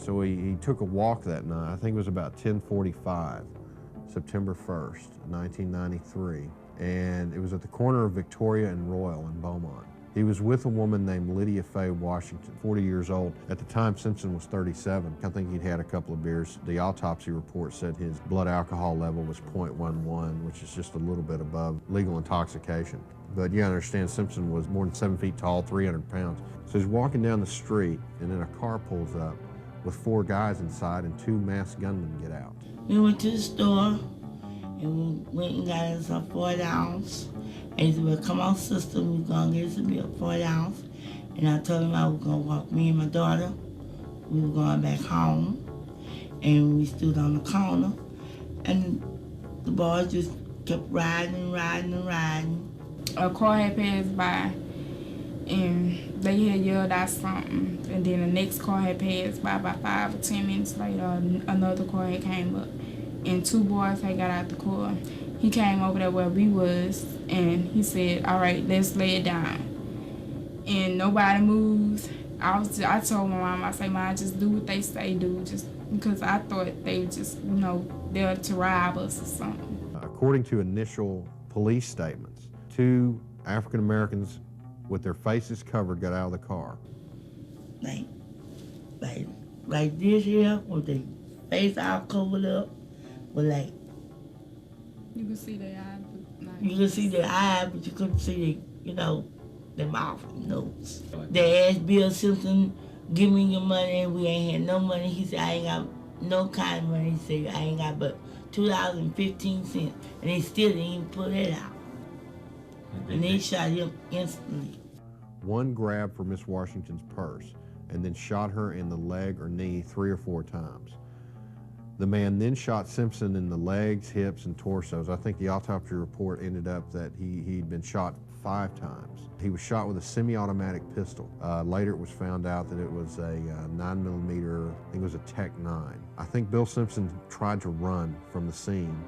So he took a walk that night. I think it was about 10:45, September 1st, 1993. And it was at the corner of Victoria and Royal in Beaumont. He was with a woman named Lydia Faye Washington, 40 years old. At the time, Simpson was 37. I think he'd had a couple of beers. The autopsy report said his blood alcohol level was .11, which is just a little bit above legal intoxication. But you understand, Simpson was more than 7 feet tall, 300 pounds. So he's walking down the street, and then a car pulls up with 4 guys inside, and 2 masked gunmen get out. We went to the store, and we went and got us a 40 ounce. And he said, well, come on, sister, we're going to get us a beer, 40 ounce. And I told him I was going to walk me and my daughter. We were going back home. And we stood on the corner. And the boys just kept riding and riding and riding. A car had passed by, and they had yelled out something. And then the next car had passed by about 5 or 10 minutes later. Another car had came up, and 2 boys had got out the car. He came over there where we was, and he said, all right, let's lay it down. And nobody moved. I told my mom, I said, Mom, just do what they say do, just because I thought they were just, there to rob us or something. According to initial police statements, 2 African Americans with their faces covered got out of the car. Like this here, with their face all covered up, with like, you could see their eyes. You could see their eyes, but you couldn't see their mouth and nose. They asked Bill Simpson, give me your money, and we ain't had no money. He said, I ain't got no kind of money. He said, I ain't got but $2.15. And they still didn't even put it out. And they shot him instantly. One grabbed for Miss Washington's purse and then shot her in the leg or knee 3 or 4 times. The man then shot Simpson in the legs, hips, and torsos. I think the autopsy report ended up that he'd been shot 5 times. He was shot with a semi-automatic pistol. Later it was found out that it was a 9mm, I think it was a Tech 9. I think Bill Simpson tried to run from the scene,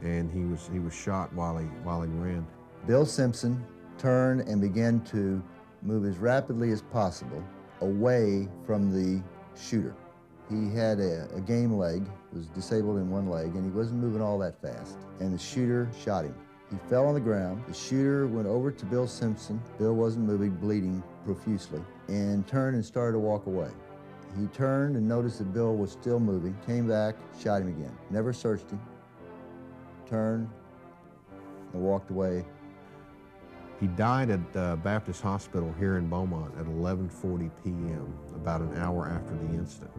and he was shot while he ran. Bill Simpson turned and began to move as rapidly as possible away from the shooter. He had a game leg, was disabled in one leg, and he wasn't moving all that fast. And the shooter shot him. He fell on the ground. The shooter went over to Bill Simpson. Bill wasn't moving, bleeding profusely, and turned and started to walk away. He turned and noticed that Bill was still moving, came back, shot him again. Never searched him, turned, and walked away. He died at Baptist Hospital here in Beaumont at 11:40 p.m., about an hour after the incident.